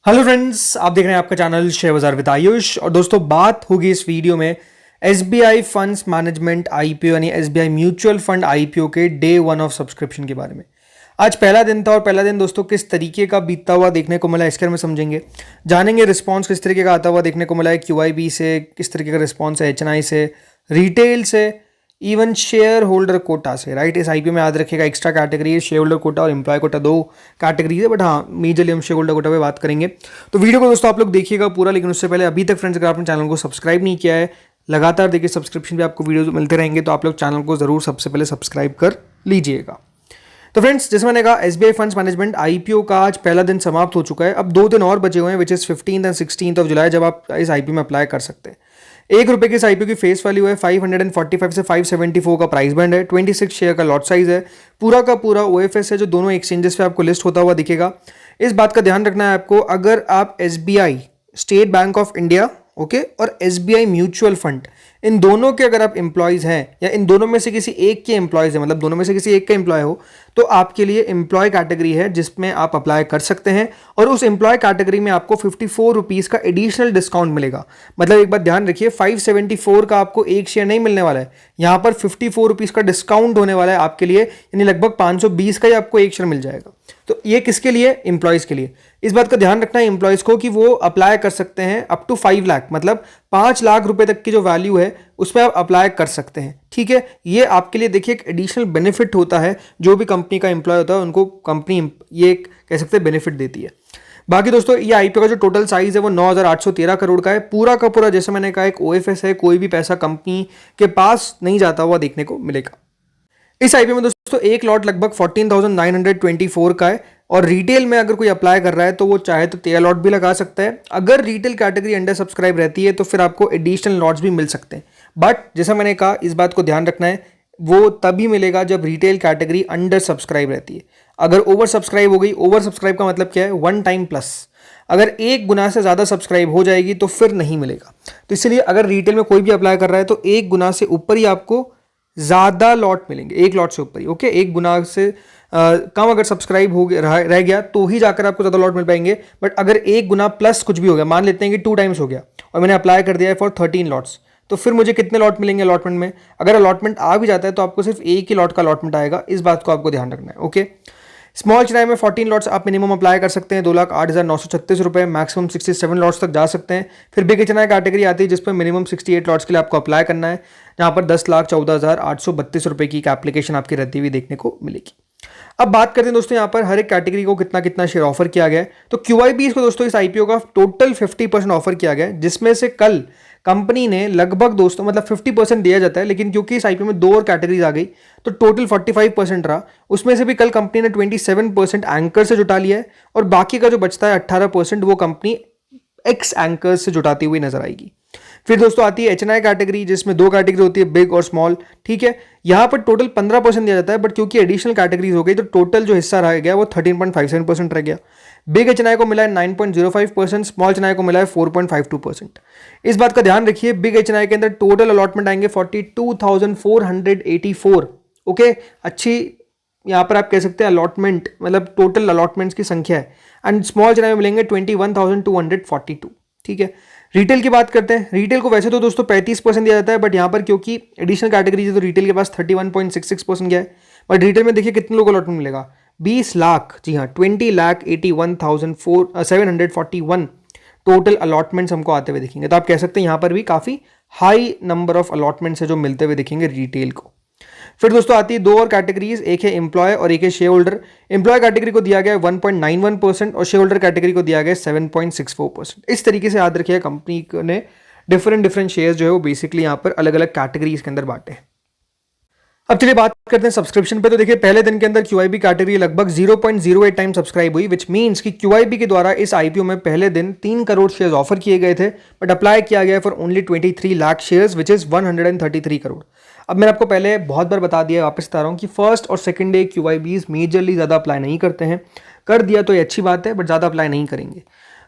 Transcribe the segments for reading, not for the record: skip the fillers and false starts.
Hello friends, आप देख रहे हैं आपका चैनल शेयर बाजार विद आयुष। और दोस्तों, बात होगी इस वीडियो में एसबीआई फंड्स मैनेजमेंट आईपीओ यानी एसबीआई म्यूचुअल फंड आईपीओ के डे वन ऑफ सब्सक्रिप्शन के बारे में। आज पहला दिन था और पहला दिन दोस्तों किस तरीके का बीतता हुआ देखने को मिला इसके बारे में समझेंगे, जानेंगे रिस्पांस किस तरीके का आता हुआ देखने को मिला है क्यूआईबी से, किस तरीके का रिस्पांस है एचएनआई से, रिटेल से, इवन शेयर होल्डर कोटा से। राइट, इस आईपीओ में याद रखिएगा एक्स्ट्रा कैटेगरी है शेयर होल्डर कोटा और एम्प्लॉय कोटा, दो कैटेगरी है, बट हाँ मेजरली हम शेयर होल्डर कोटा पे बात करेंगे। तो वीडियो को दोस्तों आप लोग देखिएगा पूरा, लेकिन उससे पहले अभी तक फ्रेंड्स अगर आपने चैनल को सब्सक्राइब नहीं किया है, लगातार देखिए सब्सक्रिप्शन भी आपको वीडियो मिलते रहेंगे, तो आप लोग चैनल को जरूर सबसे पहले सब्सक्राइब कर लीजिएगा। तो फ्रेंड्स, जैसे मैंने कहा एसबीआई फंड्स मैनेजमेंट आईपीओ का आज पहला दिन समाप्त हो चुका है। अब 2 दिन और बचे हुए हैं, which is 15 and 16 of July, जब आप इस आईपीओ में अप्लाई कर सकते हैं। ₹1 की इस आईपीओ की फेस वैल्यू है, 545 से 574 का प्राइस बैंड है, 26 शेयर का लॉट साइज है, पूरा का पूरा ओएफएस है जो दोनों एक्सचेंजेस पे आपको लिस्ट होता हुआ दिखेगा। इस बात का ध्यान रखना है आपको, अगर आप SBI state bank of India okay और एसबीआई म्यूचुअल फंड इन दोनों के अगर आप एम्प्लॉयज हैं या इन दोनों में से किसी एक के एम्प्लॉयज हैं, मतलब दोनों में से किसी एक का एम्प्लॉय हो, तो आपके लिए एम्प्लॉय कैटेगरी है जिसमें आप अप्लाई कर सकते हैं और उस एम्प्लॉय कैटेगरी में आपको ₹54 का एडिशनल डिस्काउंट मिलेगा। मतलब एक बात ध्यान रखिए, 574 का आपको एक शेयर नहीं मिलने वाला है, यहाँ पर ₹54 का डिस्काउंट होने वाला है आपके लिए, यानी लगभग 520 का ही आपको एक शेयर मिल जाएगा। तो ये किसके लिए? एम्प्लॉयज के लिए। इस बात का ध्यान रखना है एम्प्लॉयज को कि वो अप्लाई कर सकते हैं अप टू 5 लाख, मतलब 5 लाख रुपए तक की जो वैल्यू है उसमें आप अप्लाई कर सकते हैं। ठीक है, ये आपके लिए देखिए एक एडिशनल बेनिफिट होता है, जो भी कंपनी का एम्प्लॉय होता है उनको कंपनी ये कह सकते हैं बेनिफिट देती है। बाकी दोस्तों, ये आईपीओ का जो टोटल साइज है वो 9,813 करोड़ का है, पूरा का पूरा जैसे मैंने कहा एक ओएफएस है, कोई भी पैसा कंपनी के पास नहीं जाता हुआ देखने को मिलेगा। इस आईपीओ में दोस्तों एक लॉट लगभग 14,924 का है और रिटेल में अगर कोई अप्लाई कर रहा है तो वो चाहे तो 13 लॉट भी लगा सकता है। अगर रिटेल कैटेगरी अंडर सब्सक्राइब रहती है तो फिर आपको एडिशनल लॉट्स भी मिल सकते हैं, बट जैसा मैंने कहा इस बात को ध्यान रखना है, वो तभी मिलेगा जब रिटेल कैटेगरी अंडर सब्सक्राइब रहती है। अगर ओवर सब्सक्राइब हो गई, ओवर सब्सक्राइब का मतलब क्या है? 1 टाइम प्लस, अगर 1 गुना से ज़्यादा सब्सक्राइब हो जाएगी तो फिर नहीं मिलेगा। तो इसलिए अगर रिटेल में कोई भी अप्लाई कर रहा है तो 1 गुना से ऊपर ही आपको ज़्यादा लॉट मिलेंगे, 1 लॉट से ऊपर ही। ओके, 1 गुना से कम अगर सब्सक्राइब हो गया रह गया तो ही जाकर आपको ज़्यादा लॉट मिल पाएंगे, बट अगर 1 गुना प्लस कुछ भी हो गया, मान लेते हैं कि 2 टाइम्स हो गया और मैंने अप्लाई कर दिया है फॉर 13 लॉट्स, तो फिर मुझे कितने लॉट मिलेंगे अलॉटमेंट में? अगर अलॉटमेंट आ भी जाता है तो आपको सिर्फ एक ही लॉट का अलॉटमेंट आएगा, इस बात को आपको ध्यान रखना है। ओके, स्मॉल चेन्नई में 14 लॉट्स आप मिनिमम अप्लाई कर सकते हैं, 2,08,936 रुपये, मैक्सिमम 67 लॉट्स तक जा सकते हैं। फिर बिग चेन्नई कैटेगरी आती है जिस पर मिनिमम 68 लॉट्स के लिए आपको अप्लाई करना है, जहाँ पर 10,14,832 रुपये की एप्लीकेशन आपकी रहती हुई देखने को मिलेगी। अब बात करते हैं दोस्तों यहाँ पर हर एक कैटेगरी को कितना कितना शेयर ऑफर किया गया है। तो क्यूआईबी को दोस्तों इस आईपीओ का टोटल 50% ऑफर किया गया है, जिसमें से कल कंपनी ने लगभग दोस्तों मतलब 50% दिया जाता है, लेकिन क्योंकि इस आईपीओ में 2 और कैटेगरीज आ गई तो टोटल 45% रहा। उसमें से भी कल कंपनी ने 27% एंकर से जुटा लिया है और बाकी का जो बचता है 18% वो कंपनी एक्स एंकर से जुटाती हुई नजर आएगी। फिर दोस्तों आती है एचएनआई कैटेगरी, जिसमें 2 कैटेगरी होती है, बिग और स्मॉल। ठीक है, यहाँ पर टोटल 15% दिया जाता है, बट क्योंकि एडिशनल कैटेगरीज हो गई तो टोटल जो हिस्सा रह गया वो 13.57% रह गया। बिग एचएनआई को मिला है 9.05%, स्मॉल एचएनआई को मिला है 4.52%। इस बात का ध्यान रखिए, बिग एचएनआई के अंदर टोटल अलॉटमेंट आएंगे 42,484। ओके, अच्छी यहाँ पर आप कह सकते हैं अलॉटमेंट, मतलब टोटल अलॉटमेंट्स की संख्या है। एंड स्मॉल एचएनआई में मिलेंगे 21,242। ठीक है, रिटेल की बात करते हैं। रिटेल को वैसे तो दोस्तों 35% दिया जाता है, बट यहाँ पर क्योंकि एडिशनल कैटेगरी है तो रिटेल के पास 31.66% गया है। बट रिटेल में देखिए कितने लोगों को अलॉटमेंट मिलेगा? 20 लाख, जी हाँ 20,81,741 टोटल अलॉटमेंट्स हमको आते हुए दिखेंगे। तो आप कह सकते हैं यहाँ पर भी काफ़ी हाई नंबर ऑफ अलॉटमेंट्स है जो मिलते हुए दिखेंगे रिटेल को। फिर दोस्तों आती है 2 और कैटेगरीज, एक है एम्प्लॉय और एक है शेयर होल्डर। एम्प्लॉय कैटेगरी को दिया गया है 1.91% और शेयर होल्डर कैटेगरी को दिया गया है 7.64%। इस तरीके से याद रखिए कंपनी ने डिफरेंट शेयर्स जो है वो बेसिकली यहाँ पर अलग अलग कैटेगरीज के अंदर बांटे हैं। अब चलिए बात करते हैं सब्सक्रिप्शन पे। तो देखिए पहले दिन के अंदर क्यूआईबी कैटेगरी लगभग 0.08 टाइम सब्सक्राइब हुई, विच मींस कि क्यूआईबी के द्वारा इस आईपीओ में पहले दिन 3 करोड़ शेयर्स ऑफर किए गए थे, बट अप्लाई किया गया for only 23 lakh shares, which is 133 crore. अब मैंने आपको पहले बहुत बार बता दिया, वापस बता रहा हूँ कि फर्स्ट और सेकंड डे क्यूआईबीज मेजरली ज़्यादा अप्लाई नहीं करते हैं। कर दिया तो ये अच्छी बात है, बट ज़्यादा अप्लाई नहीं करेंगे।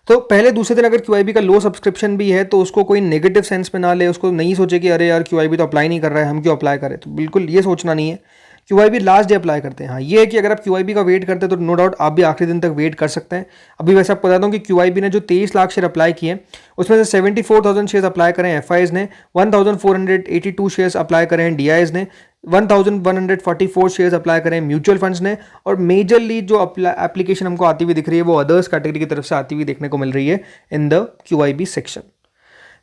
तो पहले दूसरे दिन अगर क्यूआईबी का लो सब्सक्रिप्शन भी है तो उसको कोई नेगेटिव सेंस में ना ले, उसको नहीं सोचे कि अरे यार क्यूआईबी तो अप्लाई नहीं कर रहा है, हम क्यों अप्लाई करें। तो बिल्कुल ये सोचना नहीं है। QIB लास्ट डे अप्लाई करते हैं। हाँ, ये है कि अगर आप QIB का वेट करते हैं तो नो डाउट आप भी आखिरी दिन तक वेट कर सकते हैं। अभी वैसे आपको बताता हूँ कि QIB ने जो 23 लाख शेयर अप्लाई किए हैं उसमें से 74,000 शेयर्स अप्लाई करें FIs ने, 1,482 शेयर्स अप्लाई करें DIs ने, 1,144 शेयर्स अप्लाई करें म्यूचुअल फंड्स ने, और मेजरली जो एप्लीकेशन हमको आती हुई दिख रही है वो अदर्स कैटेगरी की तरफ से आती हुई देखने को मिल रही है इन द QIB सेक्शन।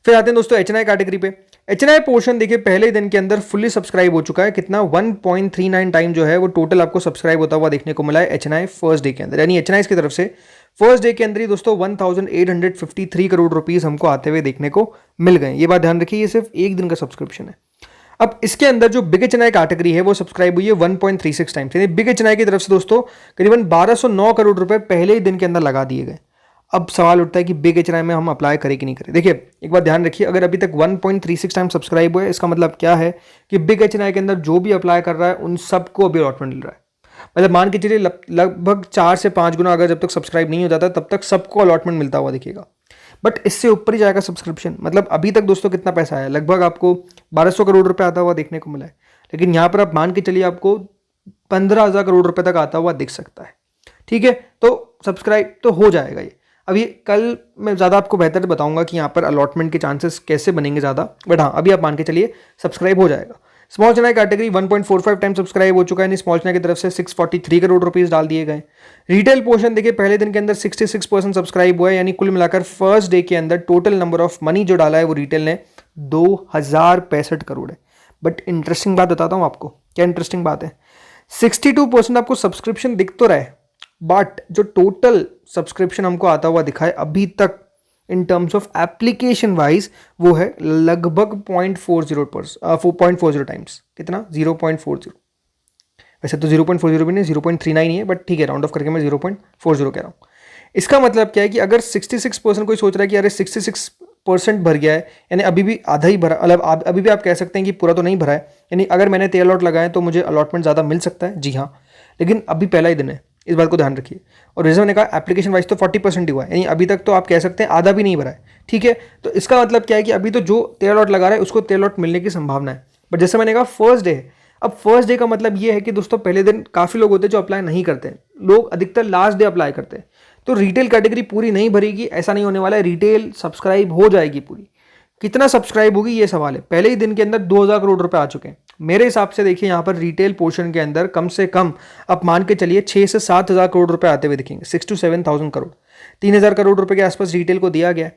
फिर आते हैं दोस्तों HNI कैटेगरी पे। HNI पोर्शन देखिए पहले ही दिन के अंदर फुल्ली सब्सक्राइब हो चुका है। कितना 1.39 टाइम जो है वो टोटल आपको सब्सक्राइब होता हुआ देखने को मिला है HNI फर्स्ट डे के अंदर, यानी HNI की तरफ से फर्स्ट डे के अंदर ही दोस्तों 1,853 करोड़ रुपीस हमको आते हुए देखने को मिल गए। ये बात ध्यान रखिए, ये सिर्फ एक दिन का सब्सक्रिप्शन है। अब इसके अंदर जो बिग HNI कैटेगरी है वो सब्सक्राइब हुई है 1.36 टाइम्स, यानी बिग HNI की तरफ से दोस्तों करीबन 1209 करोड़ रुपए पहले ही दिन के अंदर लगा दिए गए। अब सवाल उठता है कि बिग HNI में हम अप्लाई करें कि नहीं करें। देखिए एक बात ध्यान रखिए, अगर अभी तक 1.36 टाइम सब्सक्राइब हुआ है इसका मतलब क्या है कि बिग HNI के अंदर जो भी अप्लाई कर रहा है उन सबको अभी अलॉटमेंट मिल रहा है। मतलब मान के चलिए लगभग 4 से 5 गुना अगर जब तक सब्सक्राइब नहीं हो जाता तब तक सबको अलॉटमेंट मिलता हुआ दिखेगा, बट इससे ऊपर ही जाएगा सब्सक्रिप्शन। मतलब अभी तक दोस्तों कितना पैसा आया, लगभग आपको 1200 करोड़ रुपए आता हुआ देखने को मिला है, लेकिन यहाँ पर आप मान के चलिए आपको 15,000 करोड़ रुपए तक आता हुआ दिख सकता है। ठीक है, तो सब्सक्राइब तो हो जाएगा ये। अभी कल मैं ज़्यादा आपको बेहतर बताऊंगा कि यहाँ पर अलॉटमेंट के चांसेस कैसे बनेंगे ज़्यादा, बट हाँ अभी आप मान के चलिए सब्सक्राइब हो जाएगा। Small HNI category 1.45 time subscribe हो चुका है, स्मॉल HNI की तरफ से 643 करोड़ रुपीस डाल दिए गए। रिटेल पोर्शन देखिए पहले दिन के अंदर 66% सब्सक्राइब हुआ है, यानी कुल मिलाकर फर्स्ट डे के अंदर टोटल नंबर ऑफ मनी जो डाला है वो रिटेल ने 2065 करोड़ है। बट इंटरेस्टिंग बात बताता हूँ आपको, क्या इंटरेस्टिंग बात है, 62% आपको सब्सक्रिप्शन दिख तो रहा है, बट जो टोटल सब्सक्रिप्शन हमको आता हुआ दिखा है अभी तक in terms of application wise वो है लगभग 0.40 टाइम्स। कितना 0.40, वैसे तो 0.40 भी नहीं 0.39 ही है, बट ठीक है राउंड ऑफ करके मैं 0.40 कह रहा हूँ। इसका मतलब क्या है कि अगर 66% कोई सोच रहा है कि अरे 66% भर गया है, यानी अभी भी आधा ही भरा, मतलब अभी भी आप कह सकते हैं कि पूरा तो नहीं भरा है, यानी अगर मैंने 13 लॉट लगाए तो मुझे अलॉटमेंट ज़्यादा मिल सकता है। जी हाँ, लेकिन अभी पहला ही दिन है, इस बात को ध्यान रखिए। और रिजर्व ने कहा एप्लीकेशन वाइज तो 40% ही हुआ है, यानी अभी तक तो आप कह सकते हैं आधा भी नहीं भरा है। ठीक है, तो इसका मतलब क्या है कि अभी तो जो 13 लॉट लगा रहा है उसको 13 लॉट मिलने की संभावना है। बट जैसे मैंने कहा फर्स्ट डे है, अब फर्स्ट डे का मतलब ये है कि दोस्तों पहले दिन काफ़ी लोग होते हैं जो अप्लाई नहीं करते हैं, लोग अधिकतर लास्ट डे अप्लाई करते हैं। तो रिटेल कैटेगरी पूरी नहीं भरेगी ऐसा नहीं होने वाला है, रिटेल सब्सक्राइब हो जाएगी पूरी। कितना सब्सक्राइब होगी ये सवाल है। पहले ही दिन के अंदर 2,000 करोड़ रुपए आ चुके हैं। मेरे हिसाब से देखिए यहाँ पर रिटेल पोर्शन के अंदर कम से कम आप मान के चलिए 6 से 7,000 करोड़ रुपए आते हुए दिखेंगे, 6 to 7,000 करोड़। 3,000 करोड़ रुपए के आसपास रिटेल को दिया गया है।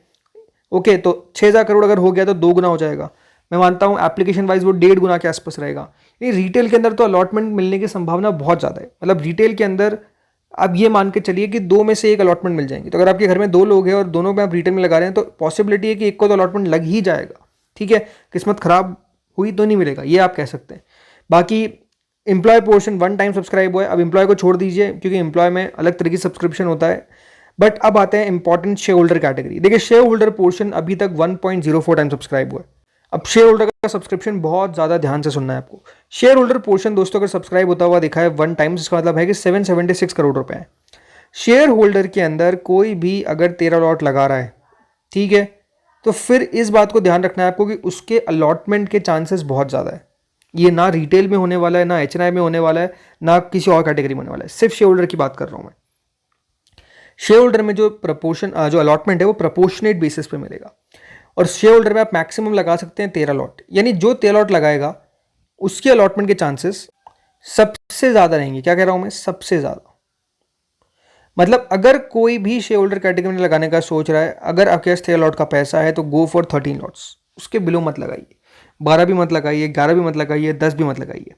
ओके, तो 6,000 करोड़ अगर हो गया तो 2 गुना हो जाएगा। मैं मानता हूँ एप्लीकेशन वाइज वो 1.5 गुना के आसपास रहेगा। ये रिटेल के अंदर तो अलॉटमेंट मिलने की संभावना बहुत ज़्यादा है। मतलब रिटेल के अंदर आप ये मान के चलिए कि 2 में से 1 अलॉटमेंट मिल जाएंगे। तो अगर आपके घर में 2 लोग हैं और दोनों में आप रिटेल में लगा रहे हैं तो पॉसिबिलिटी है कि एक को तो अलॉटमेंट लग ही जाएगा। ठीक है, किस्मत खराब हुई तो नहीं मिलेगा, ये आप कह सकते हैं। बाकी एम्प्लॉय पोर्शन 1 टाइम सब्सक्राइब हुआ है। अब एम्प्लॉय को छोड़ दीजिए क्योंकि एम्प्लॉय में अलग तरह की सब्सक्रिप्शन होता है। बट अब आते हैं इंपॉर्टेंट शेयर होल्डर कैटेगरी। देखिए शेयर होल्डर पोर्शन अभी तक 1.04 टाइम सब्सक्राइब हुआ है। अब शेयर होल्डर का सब्सक्रिप्शन बहुत ज़्यादा ध्यान से सुनना है आपको। शेयर होल्डर पोर्शन दोस्तों अगर सब्सक्राइब होता हुआ दिखा है 1 टाइम्स, इसका मतलब है कि 776 करोड़ रुपए है। शेयर होल्डर के अंदर कोई भी अगर 13 लॉट लगा रहा है, ठीक है, तो फिर इस बात को ध्यान रखना है आपको कि उसके अलॉटमेंट के चांसेस बहुत ज़्यादा है। ये ना रिटेल में होने वाला है, ना HNI में होने वाला है, ना किसी और कैटेगरी में होने वाला है। सिर्फ शेयर होल्डर की बात कर रहा हूँ मैं। शेयर होल्डर में जो जो अलॉटमेंट है वो प्रपोर्शनेट बेसिस पे मिलेगा। और शेयर होल्डर में आप मैक्सिमम लगा सकते हैं 13 लॉट, यानी जो 13 लॉट लगाएगा उसके अलॉटमेंट के चांसेस सबसे ज़्यादा रहेंगे। क्या कह रहा हूँ मैं, सबसे ज़्यादा। मतलब अगर कोई भी शेयर होल्डर कैटेगरी में लगाने का सोच रहा है, अगर आपके पास 13 लॉट का पैसा है तो गो फॉर 13 लॉट्स, उसके बिलो मत लगाइए। 12 भी मत लगाइए, 11 भी मत लगाइए, 10 भी मत लगाइए।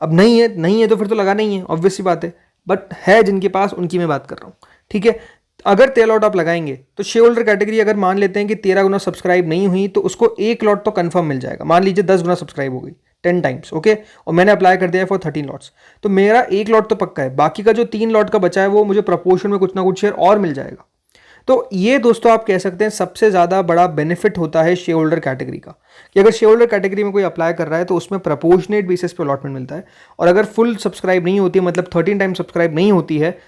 अब नहीं है तो फिर तो लगाना ही है, ऑब्वियस सी बात है। बट है जिनके पास, उनकी मैं बात कर रहा हूँ। ठीक है, अगर 13 लॉट आप लगाएंगे तो शेयर होल्डर कैटेगरी अगर मान लेते हैं कि 13 गुना सब्सक्राइब नहीं हुई तो उसको 1 लॉट तो कंफर्म मिल जाएगा। मान लीजिए 10 गुना सब्सक्राइब हो गई 10 टाइम्स, ओके, और मैंने अप्लाई कर दिया है फॉर 13 लॉट्स, तो मेरा 1 लॉट तो पक्का है। बाकी का जो 3 लॉट का बचा है वो मुझे प्रपोर्शन में कुछ ना कुछ शेयर और मिल जाएगा। तो ये दोस्तों आप कह सकते हैं सबसे ज़्यादा बड़ा बेनिफिट होता है शेयर होल्डर कैटेगरी का, कि अगर शेयर होल्डर कैटेगरी में कोई अप्लाई कर रहा है तो उसमें प्रपोर्शनेट बेसिस पे अलॉटमेंट मिलता है। और अगर फुल सब्सक्राइब नहीं होती है, मतलब 13 टाइम सब्सक्राइब नहीं होती है,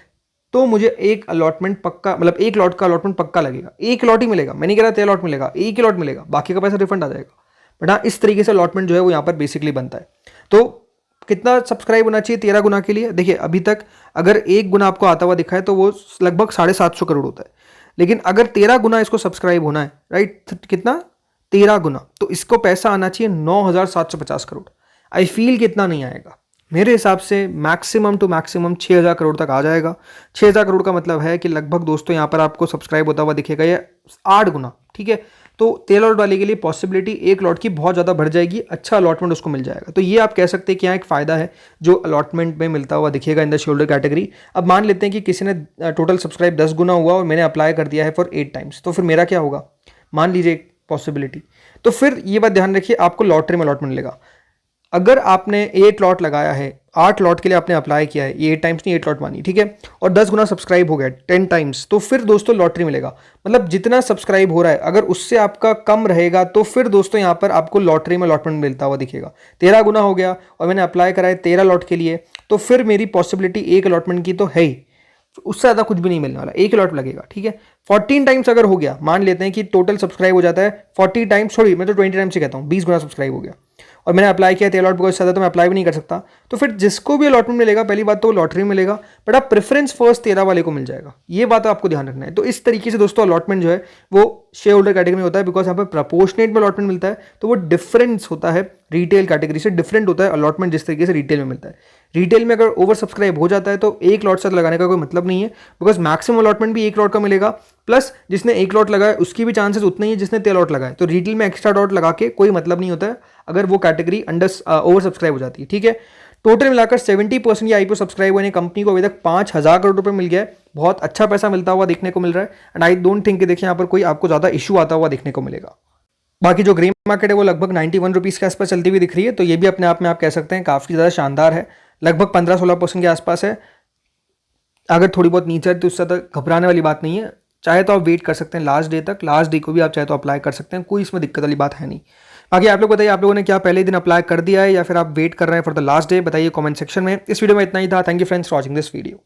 तो मुझे एक अलॉटमेंट पक्का, मतलब 1 लॉट का अलॉटमेंट पक्का लगेगा। 1 लॉट ही मिलेगा, मैं नहीं कह रहा 13 लॉट मिलेगा, 1 ही लॉट मिलेगा, बाकी का पैसा रिफंड आ जाएगा। बट हाँ, इस तरीके से अलॉटमेंट जो है वो यहाँ पर बेसिकली बनता है। तो कितना सब्सक्राइब होना चाहिए 13 गुना के लिए? देखिए अभी तक अगर 1 गुना आपको आता हुआ दिखा है तो वो लगभग 750 करोड़ होता है, लेकिन अगर 13 गुना इसको सब्सक्राइब होना है, राइट, कितना 13 गुना, तो इसको पैसा आना चाहिए 9,750 करोड़। आई फील कि इतना नहीं आएगा, मेरे हिसाब से मैक्सिमम टू मैक्सिमम 6,000 करोड़ तक आ जाएगा। 6,000 करोड़ का मतलब है कि लगभग दोस्तों यहाँ पर आपको सब्सक्राइब होता हुआ दिखेगा ये 8 गुना, ठीक है। तो 13 लॉट वाले के लिए पॉसिबिलिटी 1 लॉट की बहुत ज़्यादा बढ़ जाएगी, अच्छा अलॉटमेंट उसको मिल जाएगा। तो ये आप कह सकते हैं कि यहाँ एक फ़ायदा है जो अलॉटमेंट में मिलता हुआ दिखेगा in the share holder category. अब मान लेते हैं कि किसी ने टोटल सब्सक्राइब 10 गुना हुआ और मैंने अप्लाई कर दिया है फॉर 8 टाइम्स, तो फिर मेरा क्या होगा, मान लीजिए एक पॉसिबिलिटी। तो फिर ये बात ध्यान रखिए, आपको लॉटरी में अलॉटमेंट मिलेगा। अगर आपने 8 लॉट लगाया है, 8 लॉट के लिए आपने अप्लाई किया है, ये 8 टाइम्स नहीं 8 लॉट मानी, ठीक है, और 10 गुना सब्सक्राइब हो गया 10 टाइम्स, तो फिर दोस्तों लॉटरी मिलेगा। मतलब जितना सब्सक्राइब हो रहा है अगर उससे आपका कम रहेगा तो फिर दोस्तों यहाँ पर आपको लॉटरी में अलॉटमेंट मिलता हुआ दिखेगा। 13 गुना हो गया और मैंने अप्लाई करा है 13 लॉट के लिए, तो फिर मेरी पॉसिबिलिटी 1 अलॉटमेंट की तो है ही, उससे ज़्यादा कुछ भी नहीं मिलने वाला, 1 लॉट लगेगा, ठीक है। 14 टाइम्स अगर हो गया, मान लेते हैं कि टोटल सब्सक्राइब हो जाता है 40 टाइम्स, सॉरी मैं तो 20 टाइम्स से कहता हूँ, 20 गुना सब्सक्राइब हो गया और मैंने अप्लाई किया 13 लॉट, बिकॉज ज़्यादा तो मैं अप्लाई भी नहीं कर सकता, तो फिर जिसको भी अलॉटमेंट मिलेगा पहली बात तो लॉटरी मिलेगा, बट आप प्रेफरेंस फर्स्ट 13 वाले को मिल जाएगा, ये बात आपको ध्यान रखना है। तो इस तरीके से दोस्तों अलॉटमेंट जो है वो शेयर होल्डर कैटेगरी में होता है, बिकॉज यहाँ पर प्रपोर्शनेट में अलॉटमेंट मिलता है, तो वो डिफरेंस होता है रिटेल कैटेगरी से, डिफरेंट होता है अलॉटमेंट जिस तरीके से रिटेल में मिलता है। रिटेल में अगर ओवर सब्सक्राइब हो जाता है तो 1 लॉट से लगाने का कोई मतलब नहीं है, बिकॉज मैक्सिमम अलॉटमेंट भी 1 लॉट का मिलेगा, प्लस जिसने 1 लॉट लगाया उसकी भी चांसेस उतने ही है जिसने 13 लॉट लगाए। तो रिटेल में एक्स्ट्रा लॉट लगा के कोई मतलब नहीं होता है अगर वो कैटेगरी अंडर ओवर सब्सक्राइब हो जाती है, ठीक है। टोटल मिलाकर 70% की आईपीओ सब्सक्राइब होने कंपनी को अभी तक 5,000 करोड़ रुपए मिल गया है, बहुत अच्छा पैसा मिलता हुआ देखने को मिल रहा है, एंड आई डोंट थिंक कि देखिए यहाँ पर कोई आपको ज़्यादा इशू आता हुआ देखने को मिलेगा। बाकी जो ग्रे मार्केट है वो लगभग 91 रुपीज़ के आसपास चलती हुई दिख रही है, तो ये भी अपने आप में आप कह सकते हैं काफ़ी ज़्यादा शानदार है, लगभग 15-16% के आसपास है। अगर थोड़ी बहुत नीचे है तो उससे ज़्यादा घबराने वाली बात नहीं है, चाहे तो आप वेट कर सकते हैं लास्ट डे तक, लास्ट डे को भी आप चाहे तो अप्लाई कर सकते हैं, कोई इसमें दिक्कत वाली बात है नहीं। बाकी आप लोग बताइए आप लोगों ने क्या पहले दिन अप्लाई कर दिया है या फिर आप वेट कर रहे हैं फॉर द लास्ट डे, बताइए कमेंट सेक्शन में। इस वीडियो में इतना ही था, thank you friends for watching this video.